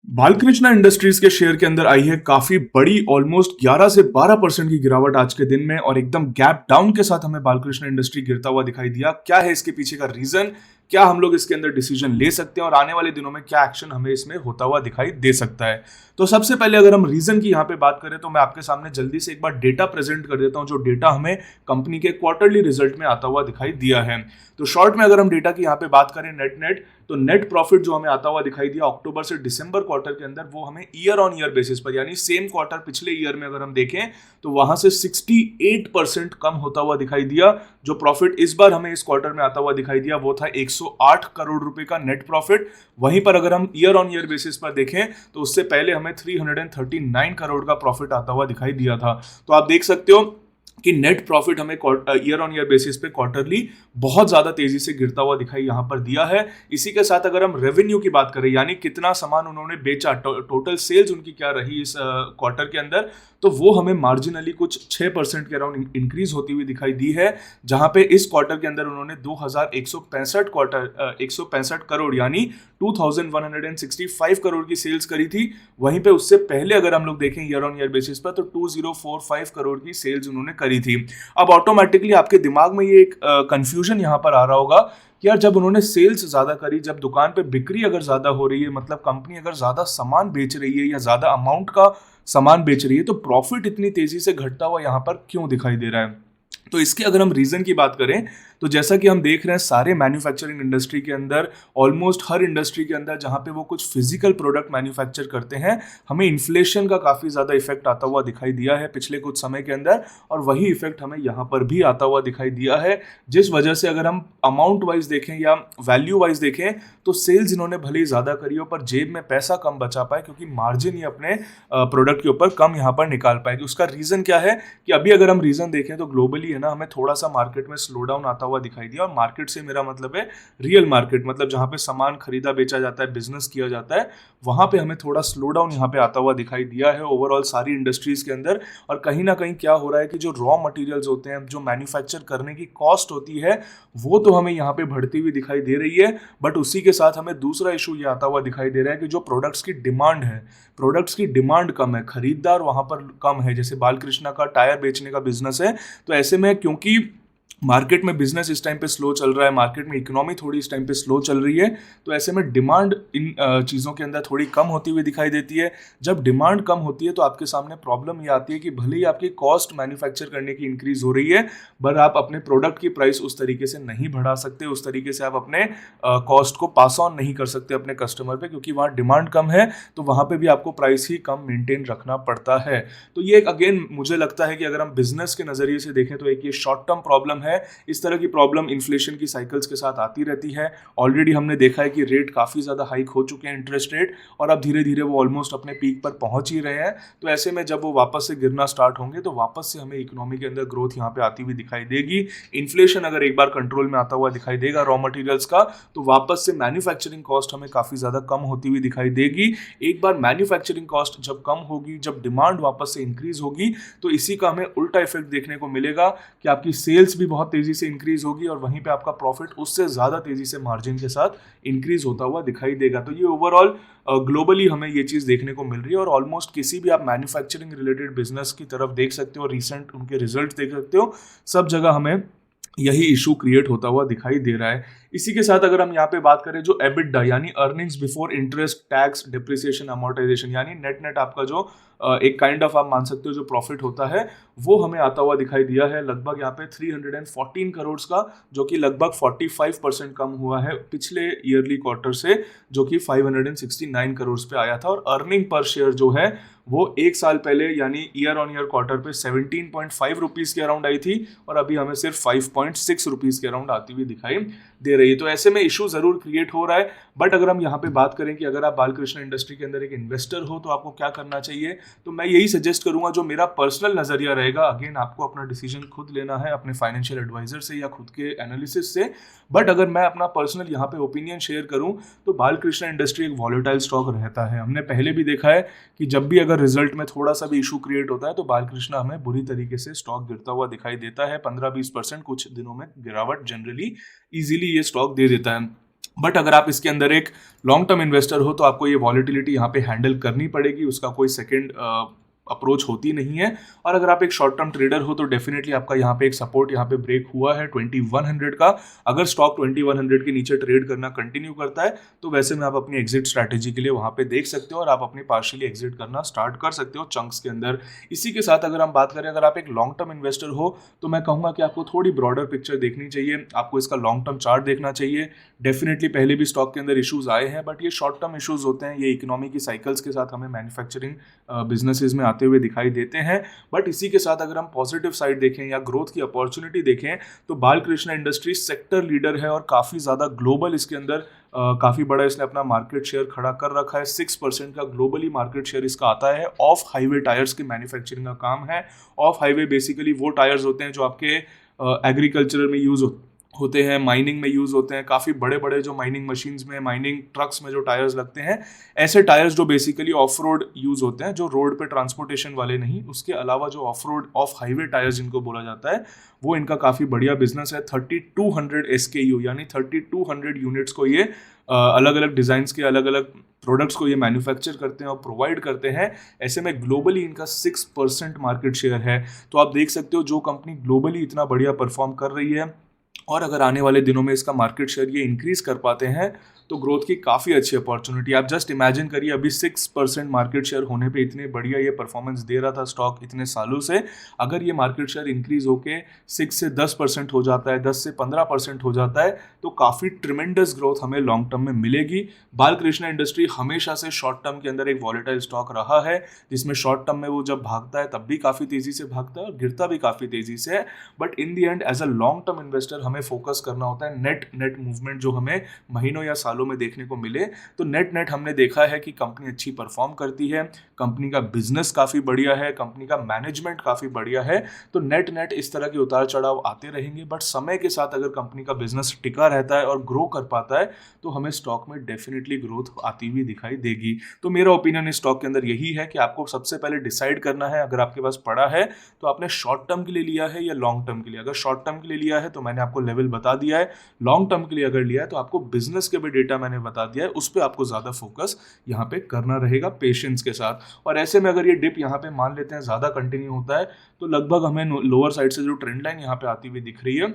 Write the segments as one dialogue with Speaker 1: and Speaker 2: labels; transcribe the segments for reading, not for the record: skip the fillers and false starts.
Speaker 1: Balkrishna industries के share के अंदर आई है काफी बड़ी ऑलमोस्ट 11 से 12% की गिरावट आज के दिन में, और एकदम गैप डाउन के साथ हमें बालकृष्णा इंडस्ट्री गिरता हुआ दिखाई दिया। क्या है इसके पीछे का रीजन, क्या हम लोग इसके अंदर डिसीजन ले सकते हैं और आने वाले दिनों में क्या एक्शन हमें इसमें होता हुआ दिखाई दे सकता है। तो सबसे पहले अगर हम रीजन की यहाँ पे बात करें तो मैं आपके सामने जल्दी से एक बार डेटा प्रेजेंट कर देता हूँ, जो डेटा हमें कंपनी के क्वार्टरली रिजल्ट में आता हुआ दिखाई दिया है। तो शॉर्ट में अगर हम डेटा की यहाँ पे बात करें नेट तो नेट प्रॉफिट जो हमें आता हुआ दिखाई दिया अक्टूबर से दिसंबर क्वार्टर के अंदर, वो हमें ईयर ऑन ईयर बेसिस पर यानी सेम क्वार्टर पिछले ईयर में अगर हम देखें तो वहां से 68% कम होता हुआ दिखाई दिया। जो प्रॉफिट इस बार हमें इस क्वार्टर में आता हुआ दिखाई दिया वो था 108 करोड़ रुपए का नेट प्रॉफिट। वहीं पर अगर हम ईयर ऑन ईयर बेसिस पर देखें तो उससे पहले हमें 339 करोड़ का प्रॉफिट आता हुआ दिखाई दिया था। तो आप देख सकते हो कि नेट प्रॉफिट हमें ईयर ऑन ईयर बेसिस पे क्वार्टरली बहुत ज्यादा तेजी से गिरता हुआ दिखाई यहां पर दिया है। इसी के साथ अगर हम रेवेन्यू की बात करें यानी कितना सामान उन्होंने बेचा, टोटल सेल्स उनकी क्या रही इस क्वार्टर के अंदर, तो वो हमें मार्जिनली कुछ 6% के अराउंड इंक्रीज होती हुई दिखाई दी है। जहां पे इस क्वार्टर के अंदर उन्होंने 2165 करोड़ यानी 2165 करोड़ की सेल्स करी थी। वहीं पे उससे पहले अगर हम लोग देखें ईयर ऑन ईयर बेसिस पर तो 2045 करोड़ की सेल्स उन्होंने करी थी। अब ऑटोमेटिकली आपके दिमाग में ये एक कंफ्यूजन यहां पर आ रहा होगा कि यार जब उन्होंने सेल्स ज्यादा करी, जब दुकान पे बिक्री अगर ज्यादा हो रही है, मतलब कंपनी अगर ज्यादा सामान बेच रही है या ज्यादा अमाउंट का सामान बेच रही है, तो प्रॉफिट इतनी तेजी से घटता हुआ यहां पर क्यों दिखाई दे रहा है। तो इसके अगर हम रीजन की बात करें तो जैसा कि हम देख रहे हैं सारे मैन्युफैक्चरिंग इंडस्ट्री के अंदर, ऑलमोस्ट हर इंडस्ट्री के अंदर जहां पे वो कुछ फिजिकल प्रोडक्ट मैन्युफैक्चर करते हैं, हमें इन्फ्लेशन का काफी ज्यादा इफेक्ट आता हुआ दिखाई दिया है पिछले कुछ समय के अंदर, और वही इफेक्ट हमें यहाँ पर भी आता हुआ दिखाई दिया है। जिस वजह से अगर हम अमाउंट वाइज देखें या वैल्यू वाइज देखें तो सेल्स इन्होंने भले ही ज्यादा करी हो पर जेब में पैसा कम बचा पाए, क्योंकि मार्जिन ही अपने प्रोडक्ट के ऊपर कम यहाँ पर निकाल पाएगी। उसका रीजन क्या है कि अभी अगर हम रीजन देखें तो ग्लोबली है ना, हमें थोड़ा सा मार्केट में स्लो डाउन आता हुआ दिखाई दिया। और मार्केट से मेरा मतलब है रियल मार्केट, मतलब जहां पे सामान खरीदा बेचा जाता है, बिजनेस किया जाता है, वहां पे हमें थोड़ा स्लो डाउन यहाँ पे आता हुआ दिखाई दिया है ओवरऑल सारी इंडस्ट्रीज के अंदर। और कहीं ना कहीं क्या हो रहा है कि जो रॉ मटेरियल्स होते हैं, जो मैन्युफैक्चर करने की कॉस्ट होती है, वो तो हमें यहाँ पे बढ़ती हुई दिखाई दे रही है, बट उसी के साथ हमें दूसरा इशू ये आता हुआ दिखाई दे रहा है कि जो प्रोडक्ट्स की डिमांड है, प्रोडक्ट्स की डिमांड कम है, खरीदार वहां पर कम है। जैसे बालकृष्णा का टायर बेचने का बिजनेस है, तो ऐसे में क्योंकि मार्केट में बिजनेस इस टाइम पे स्लो चल रहा है, मार्केट में इकोनॉमी थोड़ी इस टाइम पे स्लो चल रही है, तो ऐसे में डिमांड इन चीज़ों के अंदर थोड़ी कम होती हुई दिखाई देती है। जब डिमांड कम होती है तो आपके सामने प्रॉब्लम ये आती है कि भले ही आपकी कॉस्ट मैन्युफैक्चर करने की इंक्रीज हो रही है, पर आप अपने प्रोडक्ट की प्राइस उस तरीके से नहीं बढ़ा सकते, उस तरीके से आप अपने कॉस्ट को पास ऑन नहीं कर सकते अपने कस्टमर पे, क्योंकि वहाँ डिमांड कम है, तो वहाँ पे भी आपको प्राइस ही कम मेंटेन रखना पड़ता है। तो ये एक अगेन मुझे लगता है कि अगर हम बिजनेस के नज़रिए से देखें तो एक ये शॉर्ट टर्म प्रॉब्लम है। इस तरह की प्रॉब्लम इन्फ्लेशन की साइकिल्स के साथ आती रहती है। ऑलरेडी हमने देखा है कि रेट काफ़ी ज़्यादा हाइक हो चुके हैं, इंटरेस्ट रेट, और अब धीरे धीरे वो ऑलमोस्ट अपने पीक पर पहुंच ही रहे हैं। तो ऐसे में जब वो वापस से गिरना स्टार्ट होंगे तो वापस से हमें इकोनॉमी के अंदर ग्रोथ यहाँ पे आती हुई दिखाई देगी। इन्फ्लेशन अगर एक बार कंट्रोल में आता हुआ दिखाई देगा रॉ मटेरियल्स का, तो वापस से मैन्युफैक्चरिंग कॉस्ट हमें काफ़ी ज़्यादा कम होती हुई दिखाई देगी। एक बार मैन्युफैक्चरिंग कॉस्ट जब कम होगी, जब डिमांड वापस से इंक्रीज होगी, तो इसी का हमें उल्टा इफेक्ट देखने को मिलेगा कि आपकी सेल्स भी बहुत तेजी से इंक्रीज होगी और वहीं पे आपका प्रॉफिट उससे ज्यादा तेजी से मार्जिन के साथ इंक्रीज होता हुआ दिखाई देगा। तो ये ओवरऑल ग्लोबली हमें ये चीज देखने को मिल रही है, और ऑलमोस्ट किसी भी आप मैन्युफैक्चरिंग रिलेटेड बिजनेस की तरफ देख सकते हो, रिसेंट उनके रिजल्ट देख सकते हो, सब जगह हमें यही इशू क्रिएट होता हुआ दिखाई दे रहा है। इसी के साथ अगर हम यहाँ पे बात करें जो एबिटडा यानी earnings before interest tax depreciation amortisation, यानी नेट नेट आपका जो एक काइंड ऑफ आप मान सकते हो जो प्रॉफिट होता है, वो हमें आता हुआ दिखाई दिया है लगभग यहाँ पे 314 करोड़ का, जो कि लगभग 45% कम हुआ है पिछले ईयरली क्वार्टर से, जो कि 569 करोड़ पे आया था। और अर्निंग पर शेयर जो है वो एक साल पहले यानी ईयर ऑन ईयर क्वार्टर पे 17.5 रुपीज़ के अराउंड आई थी, और अभी हमें सिर्फ 5.6 रुपीज़ के अराउंड आती हुई दिखाई दे रही है। तो ऐसे में इशू जरूर क्रिएट हो रहा है। बट अगर हम यहाँ पे बात करें कि अगर आप बालकृष्ण इंडस्ट्री के अंदर एक इन्वेस्टर हो तो आपको क्या करना चाहिए, तो मैं यही सजेस्ट करूंगा, जो मेरा पर्सनल नजरिया रहेगा, अगेन आपको अपना डिसीजन खुद लेना है अपने फाइनेंशियल एडवाइजर से या खुद के एनालिसिस से। बट अगर मैं अपना पर्सनल यहाँ पे ओपिनियन शेयर करूं तो बालकृष्ण इंडस्ट्री एक वॉलेटाइल स्टॉक रहता है। हमने पहले भी देखा है कि जब भी अगर रिजल्ट में थोड़ा सा भी इशू क्रिएट होता है तो बालकृष्ण हमें बुरी तरीके से स्टॉक गिरता हुआ दिखाई देता है। 15-20% कुछ दिनों में गिरावट जनरली इजीली ये स्टॉक दे देता है। बट अगर आप इसके अंदर एक लॉन्ग टर्म इन्वेस्टर हो तो आपको ये वॉलेटिलिटी यहाँ पे हैंडल करनी पड़ेगी, उसका कोई सेकंड अप्रोच होती नहीं है। और अगर आप एक शॉर्ट टर्म ट्रेडर हो तो डेफिनेटली आपका यहाँ पे एक सपोर्ट यहाँ पे ब्रेक हुआ है 2100 का। अगर स्टॉक 2100 के नीचे ट्रेड करना कंटिन्यू करता है तो वैसे में आप अपनी एग्जिट स्ट्रैटेजी के लिए वहाँ पे देख सकते हो और आप अपनी पार्शियली एग्जिट करना स्टार्ट कर सकते हो चंक्स के अंदर। इसी के साथ अगर हम बात करें, अगर आप एक लॉन्ग टर्म इन्वेस्टर हो तो मैं कहूँगा कि आपको थोड़ी ब्रॉडर पिक्चर देखनी चाहिए, आपको इसका लॉन्ग टर्म चार्ट देखना चाहिए। डेफिनेटली पहले भी स्टॉक के अंदर इश्यूज आए हैं, बट ये शॉर्ट टर्म इश्यूज होते हैं, ये इकोनॉमी की साइकिल्स के साथ हमें मैन्युफैक्चरिंग बिजनेसेस में आते हुए दिखाई देते हैं। बट इसी के साथ अगर हम पॉजिटिव साइड देखें या ग्रोथ की अपॉर्चुनिटी देखें तो बालकृष्ण इंडस्ट्रीज सेक्टर लीडर है और काफ़ी ज़्यादा ग्लोबल इसके अंदर काफ़ी बड़ा इसने अपना मार्केट शेयर खड़ा कर रखा है। 6% का ग्लोबली मार्केट शेयर इसका आता है। ऑफ हाईवे टायर्स की मैन्युफैक्चरिंग का काम है। ऑफ हाईवे बेसिकली वो टायर्स होते हैं जो आपके एग्रीकल्चर में यूज़ होते हैं, माइनिंग में यूज़ होते हैं, काफ़ी बड़े बड़े जो माइनिंग मशीन्स में, माइनिंग ट्रक्स में जो टायर्स लगते हैं, ऐसे टायर्स जो बेसिकली ऑफ रोड यूज़ होते हैं, जो रोड पे ट्रांसपोर्टेशन वाले नहीं, उसके अलावा जो of road of highway tyres जिनको बोला जाता है, वो इनका काफ़ी बढ़िया बिजनेस है। 3200 SKU यानी 3200 यूनिट्स को ये अलग अलग डिज़ाइंस के अलग अलग प्रोडक्ट्स को ये मैन्युफैक्चर करते हैं और प्रोवाइड करते हैं। ऐसे में ग्लोबली इनका 6% मार्केट शेयर है। तो आप देख सकते हो जो कंपनी ग्लोबली इतना बढ़िया परफॉर्म कर रही है और अगर आने वाले दिनों में इसका मार्केट शेयर ये इंक्रीज कर पाते हैं तो ग्रोथ की काफ़ी अच्छी अपॉर्चुनिटी। आप जस्ट इमेजिन करिए, अभी 6% मार्केट शेयर होने पे इतने बढ़िया ये परफॉर्मेंस दे रहा था स्टॉक इतने सालों से। अगर ये मार्केट शेयर इंक्रीज होके 6 से 10% हो जाता है, 10 से 15% हो जाता है तो काफ़ी ट्रिमेंडस ग्रोथ हमें लॉन्ग टर्म में मिलेगी। बालकृष्ण इंडस्ट्री हमेशा से शॉर्ट टर्म के अंदर एक वॉलेटाइल स्टॉक रहा है, जिसमें शॉर्ट टर्म में वो जब भागता है तब भी काफ़ी तेज़ी से भागता है और गिरता भी काफ़ी तेज़ी से है। But in the end as a long term investor हमें फोकस करना होता है नेट मूवमेंट जो हमें महीनों या सालों में देखने को मिले। तो नेट हमने देखा है कि कंपनी अच्छी परफॉर्म करती है, कंपनी का बिजनेस काफ़ी बढ़िया है, कंपनी का मैनेजमेंट काफ़ी बढ़िया है। तो नेट इस तरह के उतार चढ़ाव आते रहेंगे, बट समय के साथ अगर कंपनी का बिजनेस टिका रहता है और ग्रो कर पाता है तो हमें स्टॉक में डेफिनेटली ग्रोथ आती हुई दिखाई देगी। तो मेरा ओपिनियन इस स्टॉक के अंदर यही है कि आपको सबसे पहले डिसाइड करना है, अगर आपके पास पड़ा है तो आपने शॉर्ट टर्म के लिए लिया है या लॉन्ग टर्म के लिए। अगर शॉर्ट टर्म के लिए लिया है तो मैंने आपको लेवल बता दिया है, लॉन्ग टर्म के लिए अगर लिया है तो आपको बिजनेस के भी डेटा मैंने बता दिया है, उस पर आपको ज़्यादा फोकस यहाँ पे करना रहेगा पेशेंस के साथ। और ऐसे में अगर ये डिप यहाँ पे मान लेते हैं ज़्यादा कंटिन्यू होता है तो लगभग हमें लोअर साइड से जो ट्रेंड लाइन यहाँ पे आती हुई दिख रही है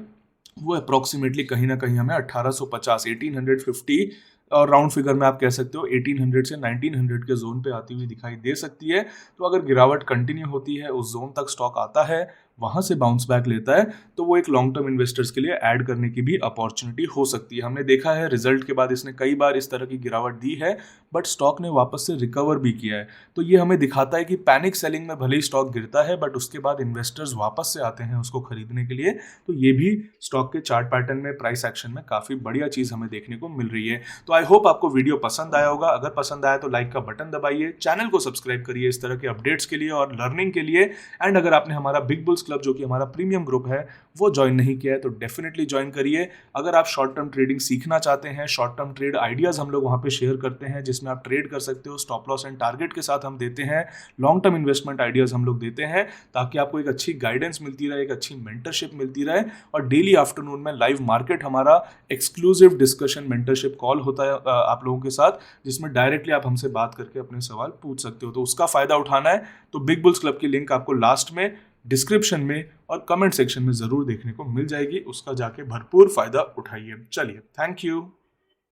Speaker 1: वो अप्रॉक्सीमेटली कहीं ना कहीं हमें 1850 1850 और राउंड फिगर में आप कह सकते हो 1800 से 1900 के जोन पे आती हुई दिखाई दे सकती है। तो अगर गिरावट कंटिन्यू होती है, उस जोन तक स्टॉक आता है, वहाँ से बाउंस बैक लेता है, तो वो एक लॉन्ग टर्म इन्वेस्टर्स के लिए ऐड करने की भी अपॉर्चुनिटी हो सकती है। हमने देखा है रिजल्ट के बाद इसने कई बार इस तरह की गिरावट दी है, बट स्टॉक ने वापस से रिकवर भी किया है। तो ये हमें दिखाता है कि पैनिक सेलिंग में भले ही स्टॉक गिरता है बट उसके बाद इन्वेस्टर्स वापस से आते हैं उसको खरीदने के लिए। तो ये भी स्टॉक के चार्ट पैटर्न में, प्राइस एक्शन में काफ़ी बढ़िया चीज़ हमें देखने को मिल रही है। तो आई होप आपको वीडियो पसंद आया होगा। अगर पसंद आया तो लाइक का बटन दबाइए, चैनल को सब्सक्राइब करिए इस तरह के अपडेट्स के लिए और लर्निंग के लिए। एंड अगर आपने हमारा बिग बुल्स क्लब जो कि हमारा प्रीमियम ग्रुप है वो ज्वाइन नहीं किया है तो डेफिनेटली ज्वाइन करिए। अगर आप शॉर्ट टर्म ट्रेडिंग सीखना चाहते हैं, शॉर्ट टर्म ट्रेड आइडियाज़ हम लोग वहाँ पे शेयर करते हैं जिसमें आप ट्रेड कर सकते हो, स्टॉप लॉस एंड टारगेट के साथ हम देते हैं, लॉन्ग टर्म इन्वेस्टमेंट आइडियाज़ हम लोग देते हैं ताकि आपको एक अच्छी गाइडेंस मिलती रहे, एक अच्छी मेंटरशिप मिलती रहे। और डेली आफ्टरनून में लाइव मार्केट हमारा एक्सक्लूसिव डिस्कशन मेंटरशिप कॉल होता है आप लोगों के साथ, जिसमें डायरेक्टली आप हमसे बात करके अपने सवाल पूछ सकते हो। तो उसका फ़ायदा उठाना है तो बिग बुल्स क्लब की लिंक आपको लास्ट में, डिस्क्रिप्शन में और कमेंट सेक्शन में ज़रूर देखने को मिल जाएगी। उसका जाके भरपूर फ़ायदा उठाइए। चलिए, थैंक यू।